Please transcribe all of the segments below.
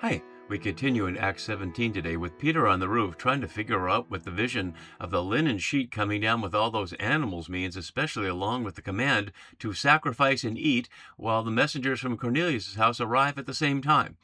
Hi, we continue in Acts 17 today with Peter on the roof trying to figure out what the vision of the linen sheet coming down with all those animals means, especially along with the command to sacrifice and eat while the messengers from Cornelius' house arrive at the same time.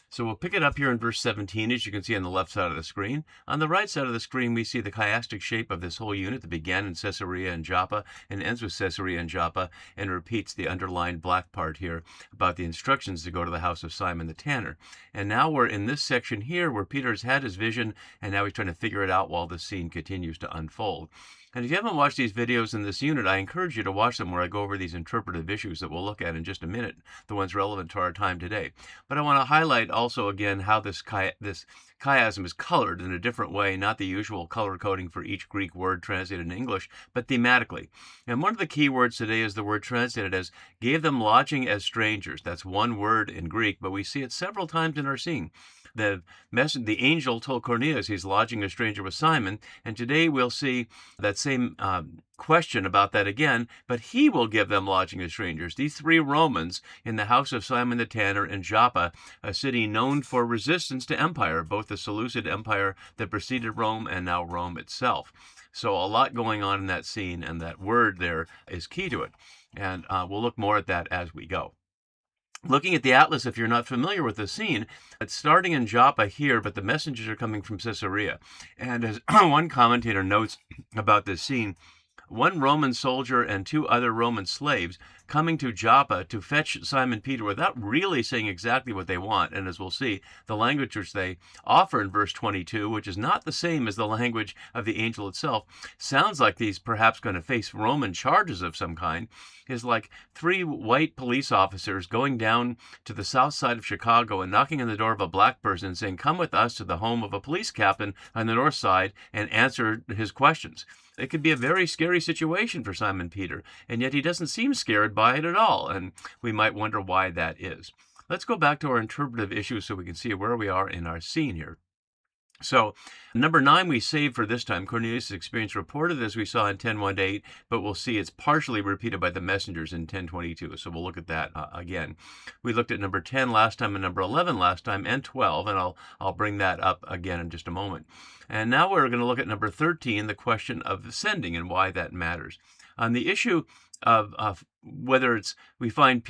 So we'll pick it up here in verse 17, as you can see on the left side of the screen. On the right side of the screen, we see the chiastic shape of this whole unit that began in Caesarea and Joppa and ends with Caesarea and Joppa and repeats the underlined black part here about the instructions to go to the house of Simon the tanner. And now we're in this section here where Peter's had his vision, and now he's trying to figure it out while this scene continues to unfold. And if you haven't watched these videos in this unit, I encourage you to watch them where I go over these interpretive issues that we'll look at in just a minute, the ones relevant to our time today. But I want to highlight also again how this chiasm is colored in a different way, not the usual color coding for each Greek word translated in English, but thematically. And one of the key words today is the word translated as gave them lodging as strangers. That's one word in Greek, but we see it several times in our scene. The angel told Cornelius he's lodging a stranger with Simon, and today we'll see that same question about that again, but he will give them lodging as strangers. These three Romans in the house of Simon the tanner in Joppa, a city known for resistance to empire, both the Seleucid Empire that preceded Rome and now Rome itself. So a lot going on in that scene, and that word there is key to it. And we'll look more at that as we go. Looking at the atlas, if you're not familiar with the scene, it's starting in Joppa here, but the messengers are coming from Caesarea. And as one commentator notes about this scene, one Roman soldier and two other Roman slaves coming to Joppa to fetch Simon Peter without really saying exactly what they want. And as we'll see, the language which they offer in verse 22, which is not the same as the language of the angel itself, sounds like he's perhaps going to face Roman charges of some kind, is like three white police officers going down to the south side of Chicago and knocking on the door of a black person saying, "Come with us to the home of a police captain on the north side and answer his questions." It could be a very scary situation for Simon Peter, and yet he doesn't seem scared by it at all, and we might wonder why that is. Let's go back to our interpretive issues so we can see where we are in our scene here. So, number 9 we saved for this time. Cornelius' experience reported as we saw in 10:1-8, but we'll see it's partially repeated by the messengers in 10:22. So we'll look at that again. We looked at number 10 last time and number 11 last time and 12, and I'll bring that up again in just a moment. And now we're going to look at number 13, the question of sending and why that matters. On the issue of whether we find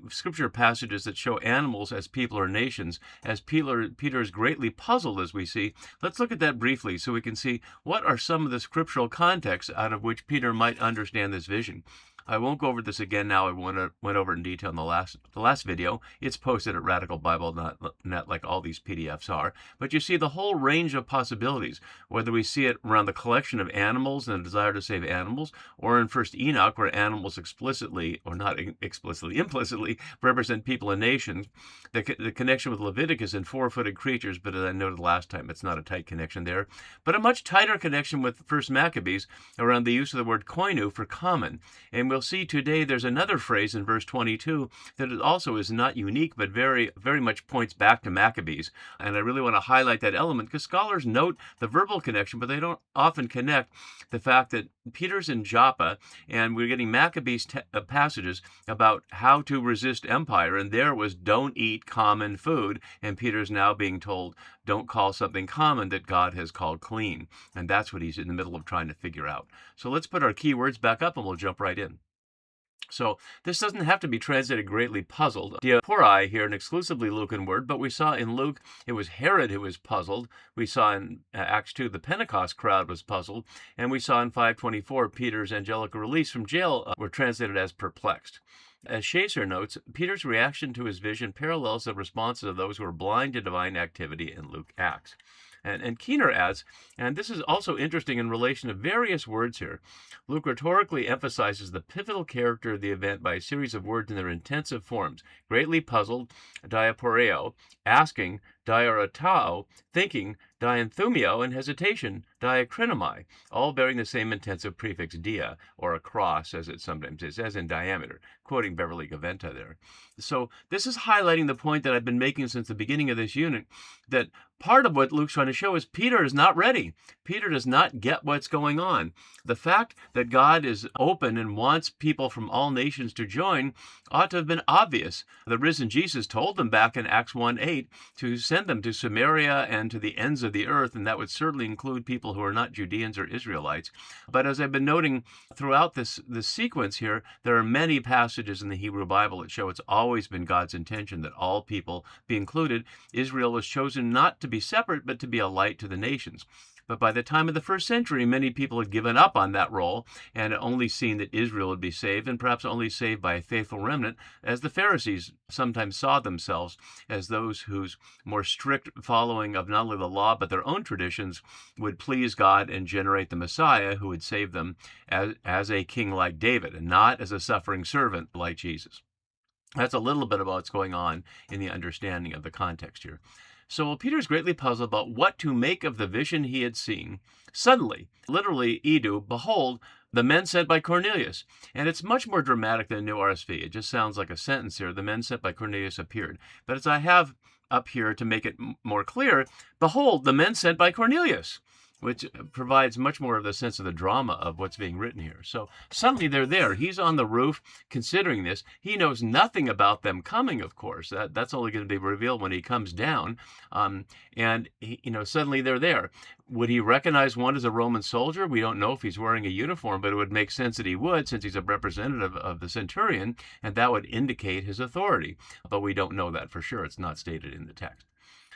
scripture passages that show animals as people or nations, as Peter is greatly puzzled as we see. Let's look at that briefly so we can see what are some of the scriptural contexts out of which Peter might understand this vision. I won't go over this again now. I went over it in detail in the last video. It's posted at radicalbible.net like all these PDFs are. But you see the whole range of possibilities, whether we see it around the collection of animals and the desire to save animals, or in 1 Enoch where animals explicitly, or not explicitly, implicitly represent people and nations. The connection with Leviticus and four-footed creatures, but as I noted last time, it's not a tight connection there. But a much tighter connection with 1 Maccabees around the use of the word koinu for common. And we'll see today there's another phrase in verse 22 that also is not unique, but very, very much points back to Maccabees. And I really want to highlight that element because scholars note the verbal connection, but they don't often connect the fact that Peter's in Joppa, and we're getting Maccabees passages about how to resist empire, and there was don't eat common food, and Peter's now being told don't call something common that God has called clean. And that's what he's in the middle of trying to figure out. So let's put our key words back up and we'll jump right in. So this doesn't have to be translated greatly puzzled. Diaporai here, an exclusively Lucan word, but we saw in Luke it was Herod who was puzzled. We saw in Acts 2 the Pentecost crowd was puzzled, and we saw in 5:24 Peter's angelic release from jail were translated as perplexed. As Shacer notes, Peter's reaction to his vision parallels the responses of those who are blind to divine activity in Luke Acts. And Keener adds, and this is also interesting in relation to various words here, Luke rhetorically emphasizes the pivotal character of the event by a series of words in their intensive forms, greatly puzzled, diaporeo, asking, diarotao, thinking, dienthumio, and hesitation, diacrinomai, all bearing the same intensive prefix dia, or across, as it sometimes is, as in diameter, quoting Beverly Gaventa there. So this is highlighting the point that I've been making since the beginning of this unit, that part of what Luke's trying to show is Peter is not ready. Peter does not get what's going on. The fact that God is open and wants people from all nations to join ought to have been obvious. The risen Jesus told them back in Acts 1:8 to send them to Samaria and to the ends of the earth, and that would certainly include people who are not Judeans or Israelites. But as I've been noting throughout this sequence here, there are many passages in the Hebrew Bible that show it's always been God's intention that all people be included. Israel was chosen not to be separate, but to be a light to the nations. But by the time of the first century, many people had given up on that role and only seen that Israel would be saved, and perhaps only saved by a faithful remnant, as the Pharisees sometimes saw themselves as those whose more strict following of not only the law but their own traditions would please God and generate the Messiah who would save them as a king like David, and not as a suffering servant like Jesus. That's a little bit about what's going on in the understanding of the context here. So while Peter is greatly puzzled about what to make of the vision he had seen, suddenly, literally, Edu, behold, the men sent by Cornelius. And it's much more dramatic than New RSV. It just sounds like a sentence here. The men sent by Cornelius appeared. But as I have up here to make it more clear, behold, the men sent by Cornelius, which provides much more of the sense of the drama of what's being written here. So suddenly they're there. He's on the roof considering this. He knows nothing about them coming, of course. That's only going to be revealed when he comes down. Suddenly they're there. Would he recognize one as a Roman soldier? We don't know if he's wearing a uniform, but it would make sense that he would, since he's a representative of the centurion, and that would indicate his authority. But we don't know that for sure. It's not stated in the text.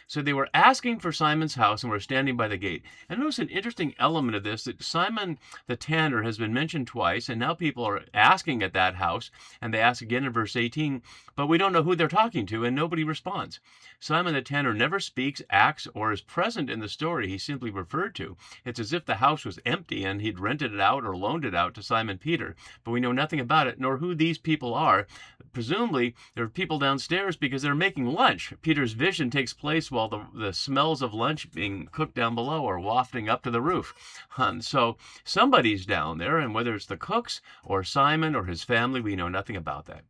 So they were asking for Simon's house and were standing by the gate. And notice an interesting element of this, that Simon the tanner has been mentioned twice, and now people are asking at that house, and they ask again in verse 18, but we don't know who they're talking to, and nobody responds. Simon the tanner never speaks, acts, or is present in the story he's simply referred to. It's as if the house was empty and he'd rented it out or loaned it out to Simon Peter, but we know nothing about it, nor who these people are. Presumably, there are people downstairs because they're making lunch. Peter's vision takes place while the smells of lunch being cooked down below are wafting up to the roof. So somebody's down there, and whether it's the cooks or Simon or his family, we know nothing about that.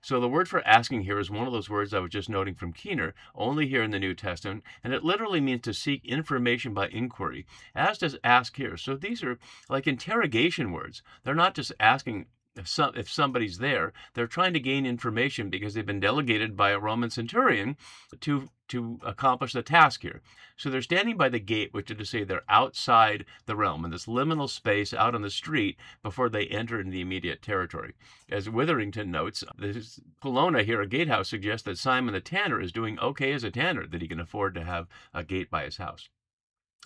So the word for asking here is one of those words I was just noting from Keener, only here in the New Testament, and it literally means to seek information by inquiry, as does ask here. So these are like interrogation words. They're not just asking if somebody's there. They're trying to gain information because they've been delegated by a Roman centurion to accomplish the task here. So they're standing by the gate, which is to say they're outside the realm, in this liminal space out on the street before they enter into the immediate territory. As Witherington notes, this Colonna here, a gatehouse, suggests that Simon the tanner is doing okay as a tanner, that he can afford to have a gate by his house.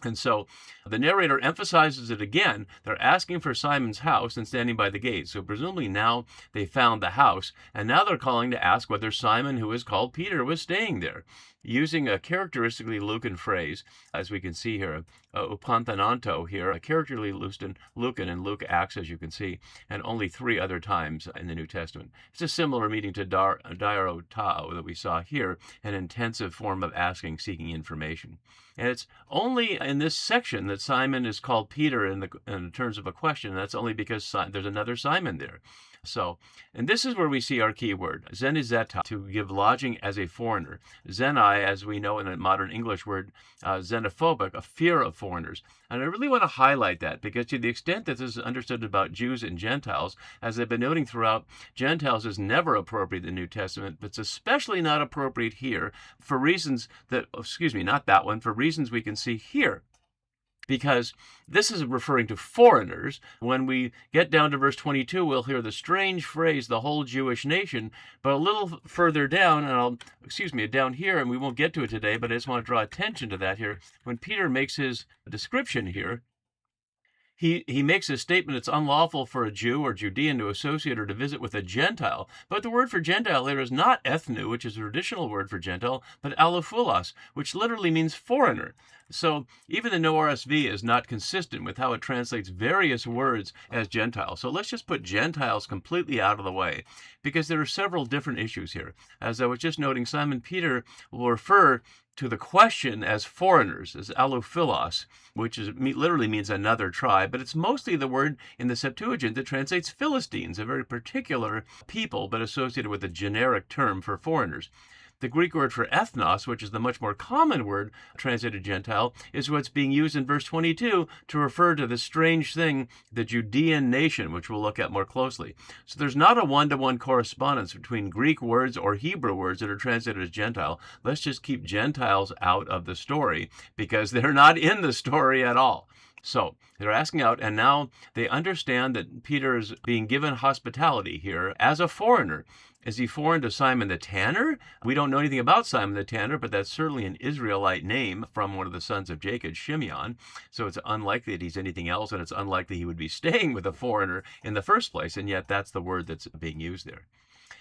And so the narrator emphasizes it again. They're asking for Simon's house and standing by the gate. So presumably now they found the house, and now they're calling to ask whether Simon, who is called Peter, was staying there, using a characteristically Lucan phrase, as we can see here, upanthananto here, a characteristically Lucan in Luke Acts, as you can see, and only 3 other times in the New Testament. It's a similar meaning to diarotao that we saw here, an intensive form of asking, seeking information. And it's only in this section that Simon is called Peter in terms of a question. And that's only because there's another Simon there. So, and this is where we see our key word, zenizeta, to give lodging as a foreigner. Zenai, as we know in a modern English word, xenophobic, a fear of foreigners. And I really want to highlight that because to the extent that this is understood about Jews and Gentiles, as I've been noting throughout, Gentiles is never appropriate in the New Testament, but it's especially not appropriate here for reasons that, not that one, for reasons we can see here. Because this is referring to foreigners. When we get down to verse 22, we'll hear the strange phrase, the whole Jewish nation. But a little further down, down here, and we won't get to it today, but I just want to draw attention to that here. When Peter makes his description here, he makes a statement, it's unlawful for a Jew or Judean to associate or to visit with a Gentile. But the word for Gentile there is not ethnu, which is a traditional word for Gentile, but allophilos, which literally means foreigner. So even the No RSV is not consistent with how it translates various words as Gentile. So let's just put Gentiles completely out of the way, because there are several different issues here. As I was just noting, Simon Peter will refer to the question as foreigners, as allophilos, which literally means another tribe, but it's mostly the word in the Septuagint that translates Philistines, a very particular people, but associated with a generic term for foreigners. The Greek word for ethnos, which is the much more common word translated Gentile, is what's being used in verse 22 to refer to the strange thing, the Judean nation, which we'll look at more closely. So there's not a one-to-one correspondence between Greek words or Hebrew words that are translated as Gentile. Let's just keep Gentiles out of the story because they're not in the story at all. So they're asking out, and now they understand that Peter is being given hospitality here as a foreigner. Is he foreign to Simon the Tanner? We don't know anything about Simon the Tanner, but that's certainly an Israelite name from one of the sons of Jacob, Shimeon. So it's unlikely that he's anything else, and it's unlikely he would be staying with a foreigner in the first place, and yet that's the word that's being used there.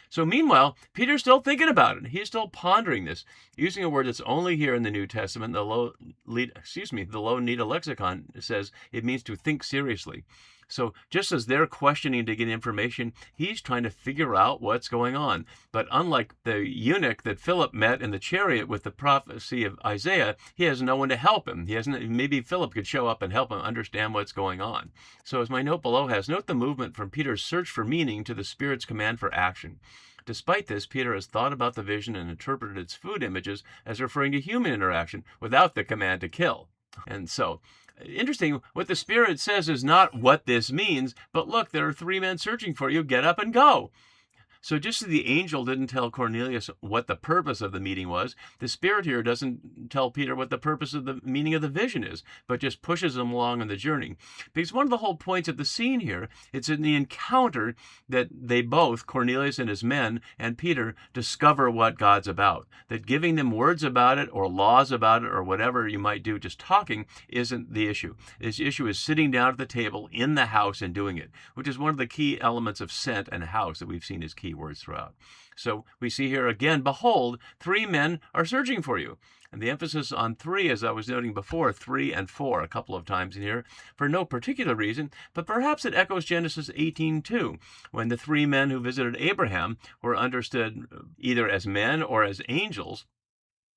So meanwhile, Peter's still thinking about it. He's still pondering this, using a word that's only here in the New Testament. The Low-Nita lexicon says it means to think seriously. So just as they're questioning to get information, he's trying to figure out what's going on. But unlike the eunuch that Philip met in the chariot with the prophecy of Isaiah, he has no one to help him. Maybe Philip could show up and help him understand what's going on. So as my note below has, note the movement from Peter's search for meaning to the Spirit's command for action. Despite this, Peter has thought about the vision and interpreted its food images as referring to human interaction without the command to kill. And so, interesting, what the Spirit says is not what this means, but look, there are 3 men searching for you, get up and go. So just as the angel didn't tell Cornelius what the purpose of the meeting was, the Spirit here doesn't tell Peter what the purpose of the meaning of the vision is, but just pushes him along on the journey. Because one of the whole points of the scene here, it's in the encounter that they both, Cornelius and his men, and Peter, discover what God's about. That giving them words about it, or laws about it, or whatever you might do, just talking, isn't the issue. This issue is sitting down at the table in the house and doing it, which is one of the key elements of sent and house that we've seen as key words throughout. So we see here again, behold, 3 men are searching for you. And the emphasis on 3, as I was noting before, 3 and 4 a couple of times in here, for no particular reason, but perhaps it echoes Genesis 18:2, when the 3 men who visited Abraham were understood either as men or as angels.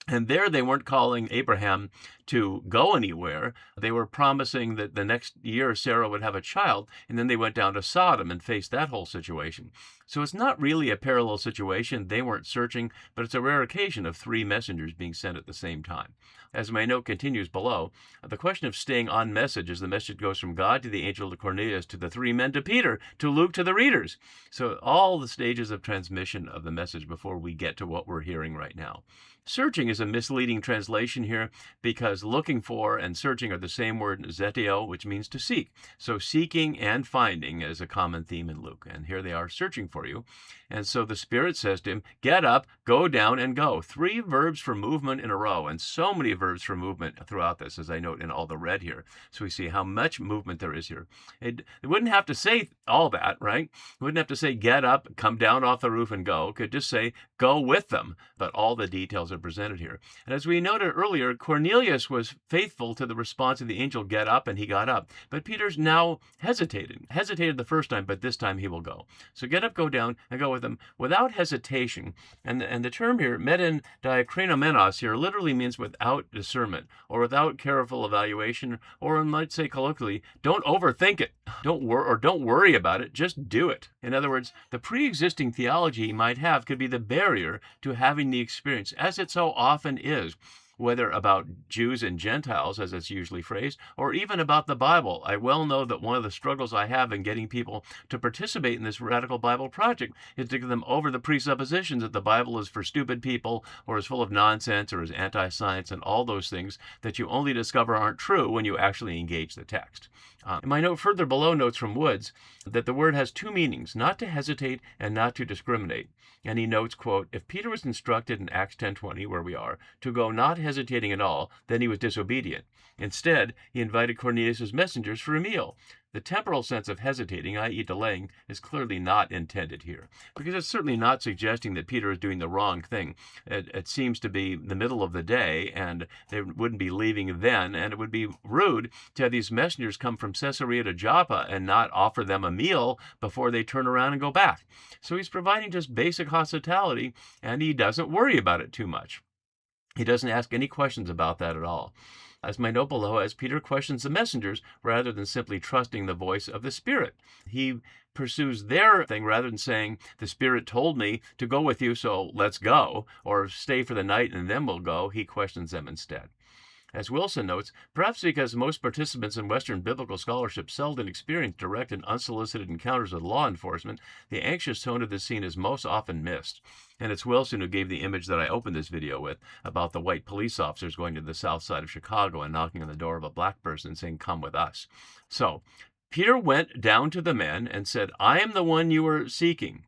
And there they weren't calling Abraham to go anywhere. They were promising that the next year Sarah would have a child, and then they went down to Sodom and faced that whole situation. So it's not really a parallel situation. They weren't searching, but it's a rare occasion of 3 messengers being sent at the same time. As my note continues below, the question of staying on message as the message goes from God to the angel to Cornelius to the 3 men to Peter to Luke to the readers. So all the stages of transmission of the message before we get to what we're hearing right now. Searching is a misleading translation here because looking for and searching are the same word zeteo, which means to seek. So seeking and finding is a common theme in Luke. And here they are searching for you. And so the Spirit says to him, get up, go down, and go. 3 verbs for movement in a row, and so many verbs for movement throughout this, as I note in all the red here. So we see how much movement there is here. It wouldn't have to say all that, right? It wouldn't have to say, get up, come down off the roof and go. It could just say, go with them. But all the details are presented here. And as we noted earlier, Cornelius was faithful to the response of the angel, get up, and he got up. But Peter's now hesitated the first time, but this time he will go. So get up, go down, and go with them without hesitation. And the term here, meden diakrinomenos, here literally means without discernment, or without careful evaluation, or one might say colloquially, don't overthink it. Don't worry about it, just do it. In other words, the pre-existing theology he might have could be the barrier to having the experience, as it so often is, whether about Jews and Gentiles, as it's usually phrased, or even about the Bible. I well know that one of the struggles I have in getting people to participate in this Radical Bible Project is to get them over the presuppositions that the Bible is for stupid people, or is full of nonsense, or is anti-science, and all those things that you only discover aren't true when you actually engage the text. In my note further below notes from Woods that the word has 2 meanings, not to hesitate and not to discriminate. And he notes, quote, if Peter was instructed in Acts 10:20, where we are, to go not hesitating at all, then he was disobedient. Instead, he invited Cornelius' messengers for a meal. The temporal sense of hesitating, i.e. delaying, is clearly not intended here, because it's certainly not suggesting that Peter is doing the wrong thing. It seems to be the middle of the day, and they wouldn't be leaving then, and it would be rude to have these messengers come from Caesarea to Joppa and not offer them a meal before they turn around and go back. So he's providing just basic hospitality, and he doesn't worry about it too much. He doesn't ask any questions about that at all. As my note below, as Peter questions the messengers rather than simply trusting the voice of the Spirit. He pursues their thing rather than saying, the Spirit told me to go with you, so let's go, or stay for the night and then we'll go. He questions them instead. As Wilson notes, perhaps because most participants in Western biblical scholarship seldom experience direct and unsolicited encounters with law enforcement, the anxious tone of this scene is most often missed. And it's Wilson who gave the image that I opened this video with about the white police officers going to the south side of Chicago and knocking on the door of a black person saying, "Come with us." So Peter went down to the men and said, "I am the one you were seeking."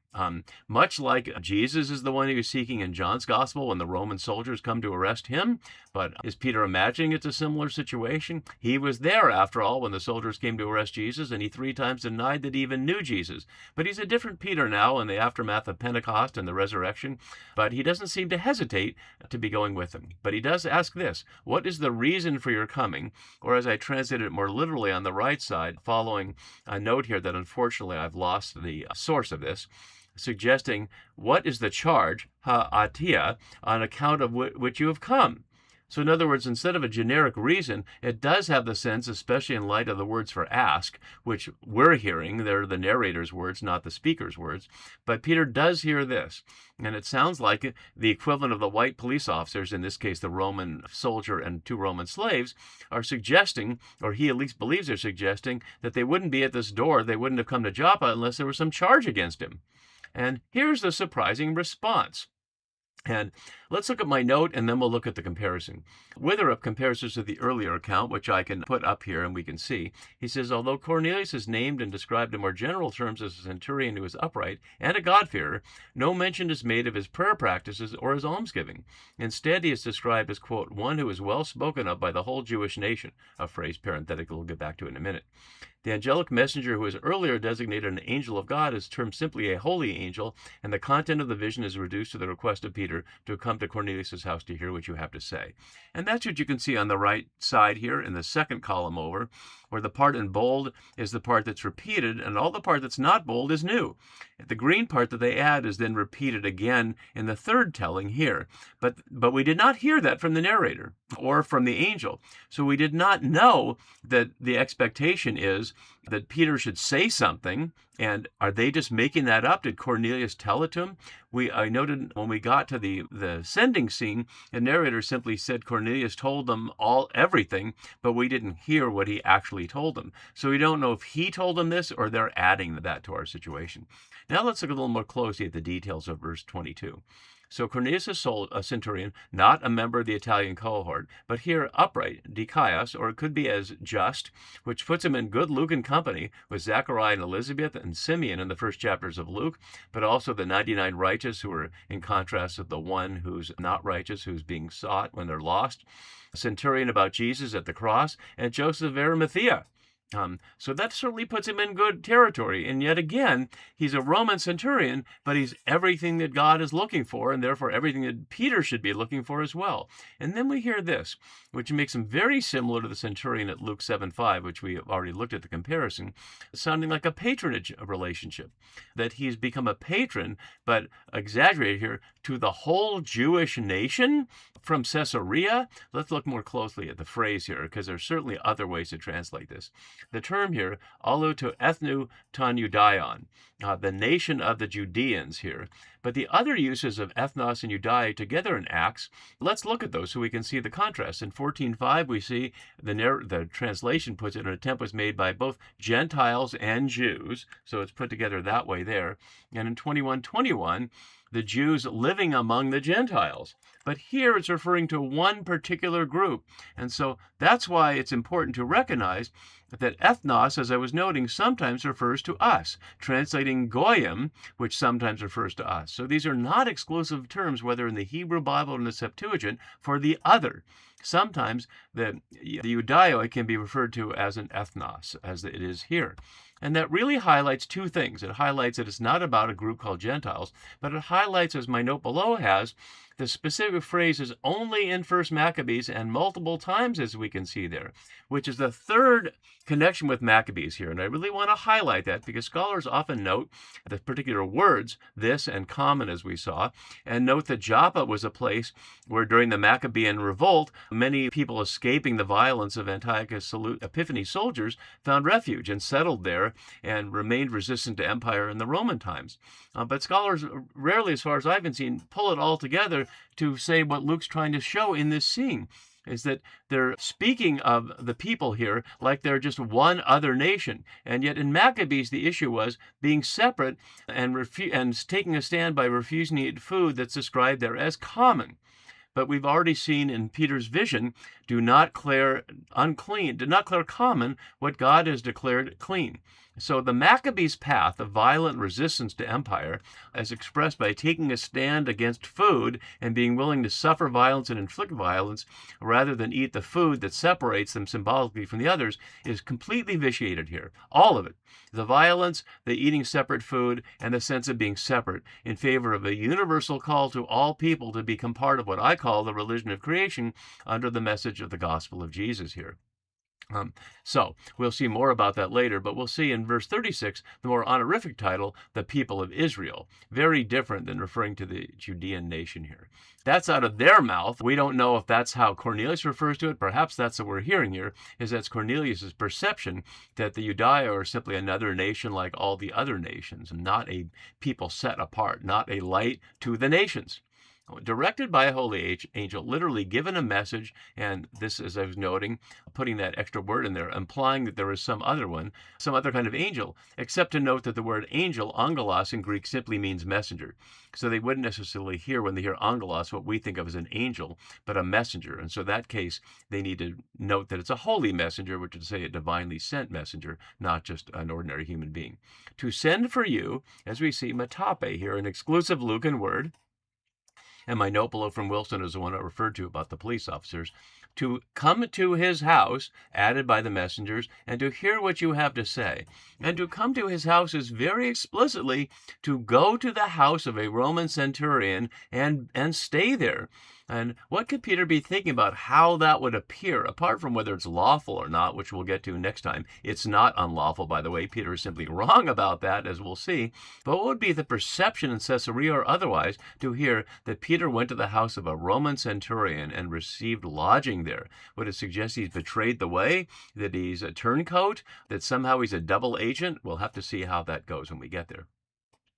Much like Jesus is the one he was seeking in John's gospel when the Roman soldiers come to arrest him. But is Peter imagining it's a similar situation? He was there, after all, when the soldiers came to arrest Jesus, and he 3 times denied that he even knew Jesus. But he's a different Peter now in the aftermath of Pentecost and the resurrection. But he doesn't seem to hesitate to be going with them. But he does ask this: what is the reason for your coming? Or as I translate it more literally on the right side, following a note here that unfortunately I've lost the source of this, suggesting, what is the charge, ha'atia, on account of which you have come? So in other words, instead of a generic reason, it does have the sense, especially in light of the words for ask, which we're hearing. They're the narrator's words, not the speaker's words. But Peter does hear this, and it sounds like the equivalent of the white police officers, in this case the Roman soldier and 2 Roman slaves, are suggesting, or he at least believes they're suggesting, that they wouldn't be at this door, they wouldn't have come to Joppa unless there was some charge against him. And here's the surprising response. And let's look at my note, and then we'll look at the comparison. Witherup compares this to the earlier account, which I can put up here and we can see. He says, although Cornelius is named and described in more general terms as a centurion who is upright and a God-fearer, no mention is made of his prayer practices or his almsgiving. Instead, he is described as, quote, one who is well spoken of by the whole Jewish nation, a phrase parenthetical we'll get back to in a minute. The angelic messenger who was earlier designated an angel of God is termed simply a holy angel, and the content of the vision is reduced to the request of Peter to come to Cornelius' house to hear what you have to say. And that's what you can see on the right side here in the second column over, where the part in bold is the part that's repeated, and all the part that's not bold is new. The green part that they add is then repeated again in the third telling here. But we did not hear that from the narrator or from the angel. So we did not know that the expectation is that Peter should say something. And are they just making that up? Did Cornelius tell it to him? I noted when we got to the sending scene, the narrator simply said Cornelius told them everything, but we didn't hear what he actually told them. So we don't know if he told them this or they're adding that to our situation. Now let's look a little more closely at the details of verse 22. So Cornelius is a centurion, not a member of the Italian cohort, but here upright, dikaios, or it could be as just, which puts him in good Lucan company with Zechariah and Elizabeth and Simeon in the first chapters of Luke, but also the 99 righteous who are in contrast with the one who's not righteous, who's being sought when they're lost, a centurion about Jesus at the cross, and Joseph of Arimathea. So that certainly puts him in good territory. And yet again, he's a Roman centurion, but he's everything that God is looking for, and therefore everything that Peter should be looking for as well. And then we hear this, which makes him very similar to the centurion at Luke 7:5, which we have already looked at the comparison, sounding like a patronage relationship, that he's become a patron, but exaggerated here, to the whole Jewish nation from Caesarea. Let's look more closely at the phrase here, because there's certainly other ways to translate this. The term here, allu to ethnu ton Judaion, the nation of the Judeans here. But the other uses of ethnos and Judai together in Acts, let's look at those so we can see the contrast. In 14:5, we see the translation puts it, an attempt was made by both Gentiles and Jews, so it's put together that way there. And in 21:21, the Jews living among the Gentiles. But here it's referring to one particular group. And so that's why it's important to recognize that ethnos, as I was noting, sometimes refers to us, translating goyim, which sometimes refers to us. So these are not exclusive terms, whether in the Hebrew Bible or in the Septuagint, for the other. Sometimes the Judaioi can be referred to as an ethnos, as it is here. And that really highlights two things. It highlights that it's not about a group called Gentiles, but it highlights, as my note below has, the specific phrase is only in First Maccabees and multiple times, as we can see there, which is the third connection with Maccabees here. And I really want to highlight that because scholars often note the particular words, this and common, as we saw, and note that Joppa was a place where during the Maccabean revolt, many people escaping the violence of Antiochus Epiphanes' soldiers found refuge and settled there and remained resistant to empire in the Roman times. But scholars rarely, as far as I've been seen, pull it all together to say what Luke's trying to show in this scene is that they're speaking of the people here like they're just one other nation. And yet in Maccabees, the issue was being separate and taking a stand by refusing to eat food that's described there as common. But we've already seen in Peter's vision, do not declare common what God has declared clean. So the Maccabees' path of violent resistance to empire, as expressed by taking a stand against food and being willing to suffer violence and inflict violence rather than eat the food that separates them symbolically from the others, is completely vitiated here. All of it. The violence, the eating separate food, and the sense of being separate in favor of a universal call to all people to become part of what I call the religion of creation under the message of the gospel of Jesus here. So we'll see more about that later, but we'll see in verse 36, the more honorific title, the people of Israel. Very different than referring to the Judean nation here. That's out of their mouth. We don't know if that's how Cornelius refers to it. Perhaps that's what we're hearing here, is that's Cornelius' perception that the Judea are simply another nation like all the other nations, and not a people set apart, not a light to the nations. Directed by a holy angel, literally given a message, and this, as I was noting, putting that extra word in there, implying that there is some other one, some other kind of angel, except to note that the word angel, angelos, in Greek simply means messenger. So they wouldn't necessarily hear, when they hear angelos, what we think of as an angel, but a messenger. And so in that case, they need to note that it's a holy messenger, which would say a divinely sent messenger, not just an ordinary human being. To send for you, as we see, metape here, an exclusive Lucan word. And my note below from Wilson is the one I referred to about the police officers, to come to his house, added by the messengers, and to hear what you have to say. And to come to his house is very explicitly to go to the house of a Roman centurion and stay there. And what could Peter be thinking about how that would appear, apart from whether it's lawful or not, which we'll get to next time? It's not unlawful, by the way. Peter is simply wrong about that, as we'll see. But what would be the perception in Caesarea or otherwise to hear that Peter went to the house of a Roman centurion and received lodging there? Would it suggest he's betrayed the way, that he's a turncoat, that somehow he's a double agent? We'll have to see how that goes when we get there.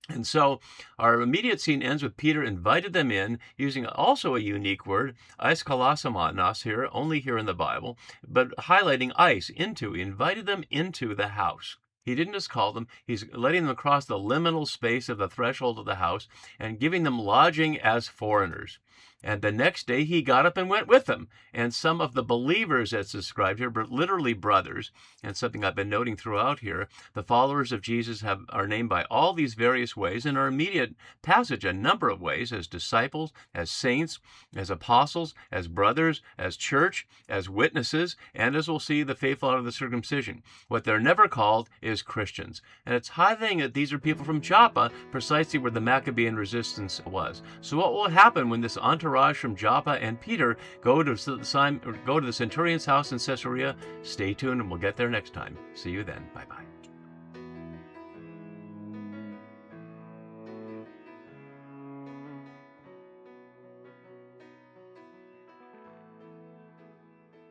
And so our immediate scene ends with Peter invited them in, using also a unique word, eiskalasomanos here, only here in the Bible, but highlighting into. He invited them into the house. He didn't just call them, he's letting them cross the liminal space of the threshold of the house and giving them lodging as foreigners. And the next day he got up and went with them. And some of the believers, as described here, but literally brothers, and something I've been noting throughout here, the followers of Jesus are named by all these various ways in our immediate passage, a number of ways, as disciples, as saints, as apostles, as brothers, as church, as witnesses, and as we'll see, the faithful out of the circumcision. What they're never called is Christians. And it's highlighting that these are people from Joppa, precisely where the Maccabean resistance was. So what will happen when this entourage from Joppa and Peter go to the centurion's house in Caesarea? Stay tuned and we'll get there next time. See you then. Bye-bye.